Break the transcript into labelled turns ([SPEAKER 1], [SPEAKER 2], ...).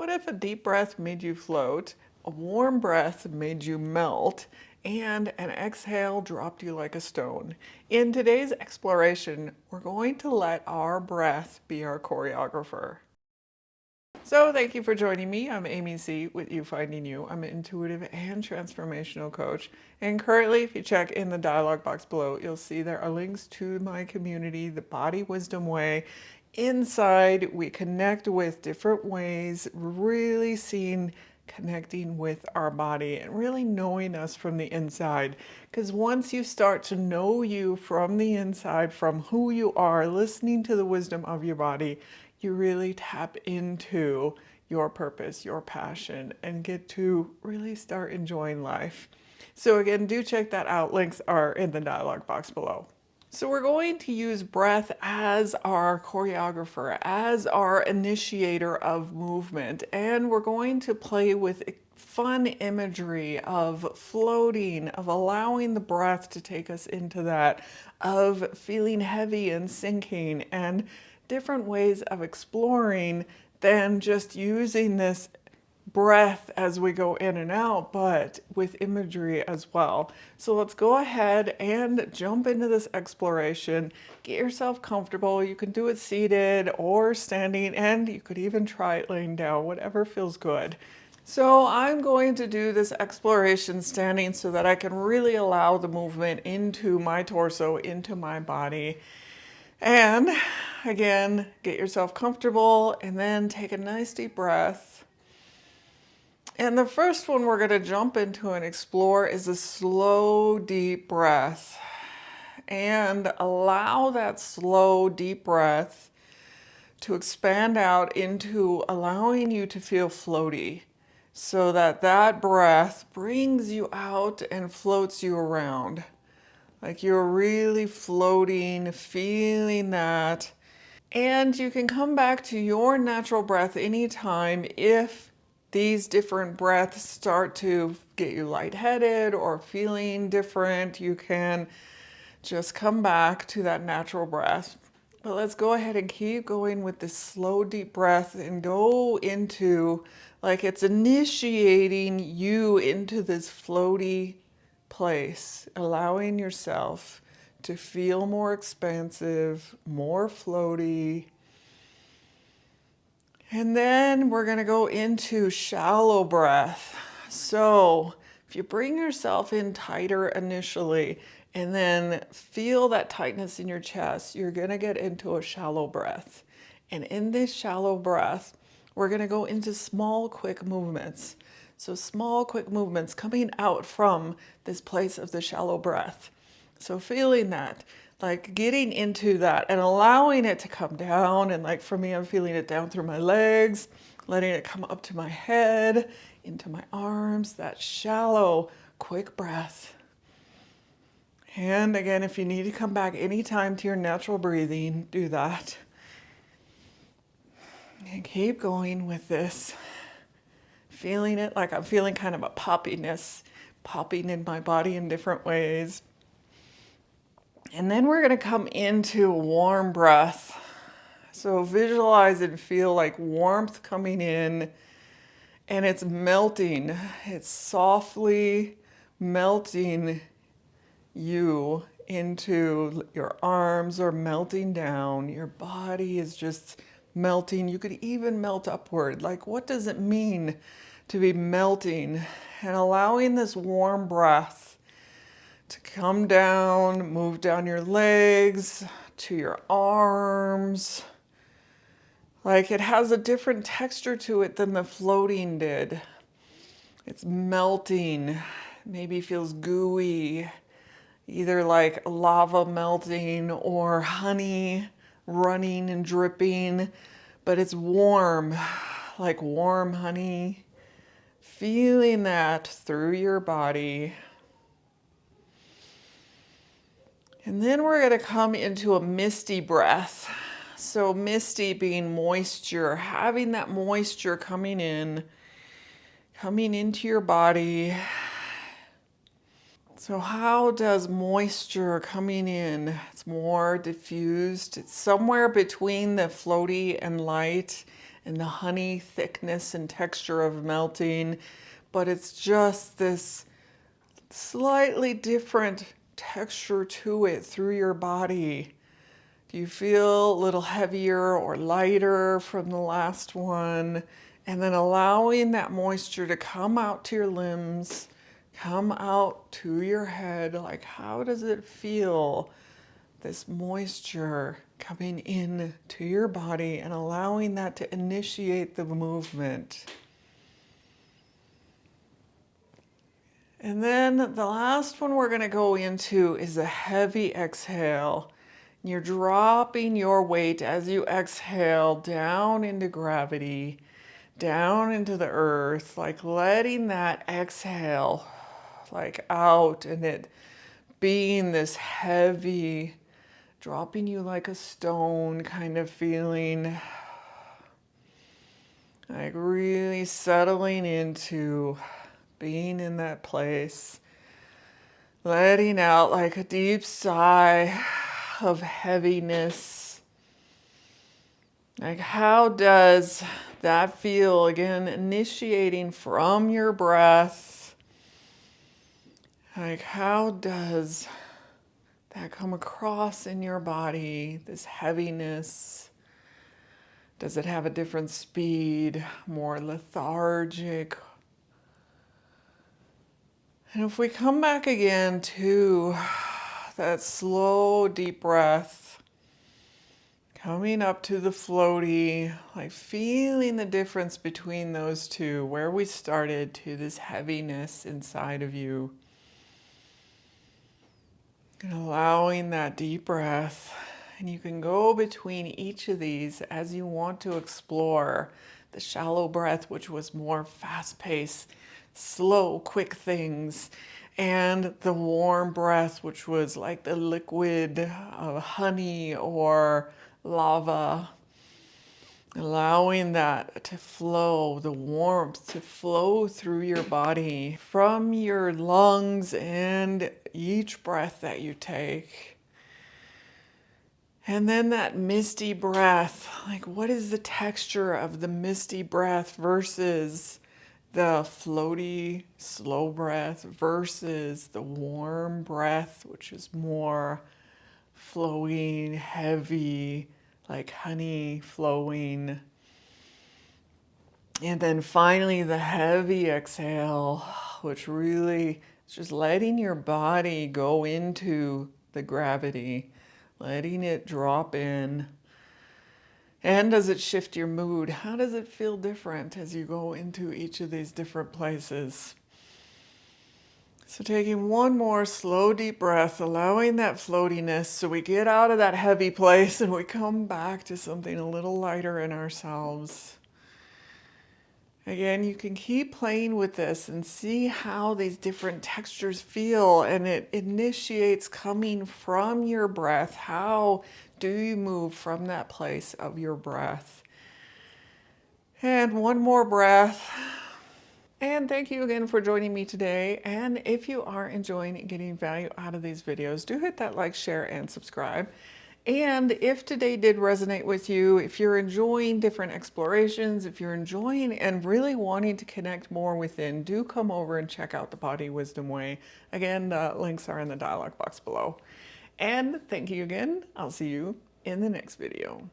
[SPEAKER 1] What if a deep breath made you float, a warm breath made you melt, and an exhale dropped you like a stone? In today's exploration, we're going to let our breath be our choreographer. So thank you for joining me. I'm AmyC with You Finding You. I'm an intuitive and transformational coach. And currently, if you check in the dialog box below, you'll see there are links to my community, the Body Wisdom Way. Inside, we connect with different ways, really seeing connecting with our body and really knowing us from the inside. Because once you start to know you from the inside, from who you are, listening to the wisdom of your body, you really tap into your purpose, your passion, and get to really start enjoying life. So again, do check that out. Links are in the dialog box below. So we're going to use breath as our choreographer, as our initiator of movement, and we're going to play with fun imagery of floating, of allowing the breath to take us into that, of feeling heavy and sinking, and different ways of exploring than just using this breath as we go in and out, but with imagery as well. So let's go ahead and jump into this exploration. Get yourself comfortable. You can do it seated or standing, and you could even try it laying down, whatever feels good. So I'm going to do this exploration standing so that I can really allow the movement into my torso, into my body. And again, get yourself comfortable and then take a nice deep breath. And the first one we're going to jump into and explore is a slow, deep breath. And allow that slow, deep breath to expand out into allowing you to feel floaty, so that that breath brings you out and floats you around. Like you're really floating, feeling that. And you can come back to your natural breath anytime if these different breaths start to get you lightheaded or feeling different. You can just come back to that natural breath. But let's go ahead and keep going with this slow, deep breath and go into, like it's initiating you into this floaty place, allowing yourself to feel more expansive, more floaty. And then we're going to go into shallow breath. So if you bring yourself in tighter initially and then feel that tightness in your chest, you're going to get into a shallow breath. And in this shallow breath, we're going to go into small, quick movements. So small, quick movements coming out from this place of the shallow breath. So feeling that, like getting into that and allowing it to come down. And like for me, I'm feeling it down through my legs, letting it come up to my head, into my arms, that shallow, quick breath. And again, if you need to come back anytime to your natural breathing, do that. And keep going with this. Feeling it like I'm feeling kind of a poppiness popping in my body in different ways. And then we're going to come into a warm breath. So visualize and feel like warmth coming in, and it's melting. It's softly melting you into your arms, or melting down. Your body is just melting. You could even melt upward. Like, what does it mean to be melting? And allowing this warm breath to come down, move down your legs, to your arms. Like it has a different texture to it than the floating did. It's melting, maybe feels gooey, either like lava melting or honey running and dripping, but it's warm, like warm honey. Feeling that through your body. And then we're going to come into a misty breath. So misty being moisture, having that moisture coming into your body. So how does moisture coming in? It's more diffused. It's somewhere between the floaty and light. and the honey thickness and texture of melting, but it's just this slightly different texture to it through your body. Do you feel a little heavier or lighter from the last one? And then allowing that moisture to come out to your limbs, come out to your head. Like, how does it feel? This moisture coming in to your body and allowing that to initiate the movement. And then the last one we're going to go into is a heavy exhale. You're dropping your weight as you exhale down into gravity, down into the earth, like letting that exhale like out, and it being this heavy, dropping you like a stone kind of feeling, like really settling into being in that place, letting out like a deep sigh of heaviness. Like, how does that feel? Again, initiating from your breath. Like, how does that come across in your body, this heaviness? Does it have a different speed, more lethargic? And if we come back again to that slow, deep breath, coming up to the floaty, like feeling the difference between those two, where we started to this heaviness inside of you. And allowing that deep breath. And you can go between each of these as you want to explore. The shallow breath, which was more fast-paced, slow, quick things, and the warm breath, which was like the liquid of honey or lava. Allowing that to flow, the warmth to flow through your body, from your lungs and each breath that you take. And then that misty breath, like what is the texture of the misty breath versus the floaty, slow breath versus the warm breath, which is more flowing, heavy, like honey flowing. And then finally the heavy exhale, which really is just letting your body go into the gravity, letting it drop in. And does it shift your mood? How does it feel different as you go into each of these different places? So taking one more slow, deep breath, allowing that floatiness so we get out of that heavy place and we come back to something a little lighter in ourselves. Again, you can keep playing with this and see how these different textures feel, and it initiates coming from your breath. How do you move from that place of your breath? And one more breath. And thank you again for joining me today. And if you are enjoying getting value out of these videos, do hit that like, share, and subscribe. And if today did resonate with you, if you're enjoying different explorations, if you're enjoying and really wanting to connect more within, do come over and check out the Body Wisdom Way. Again, the links are in the dialog box below. And thank you again. I'll see you in the next video.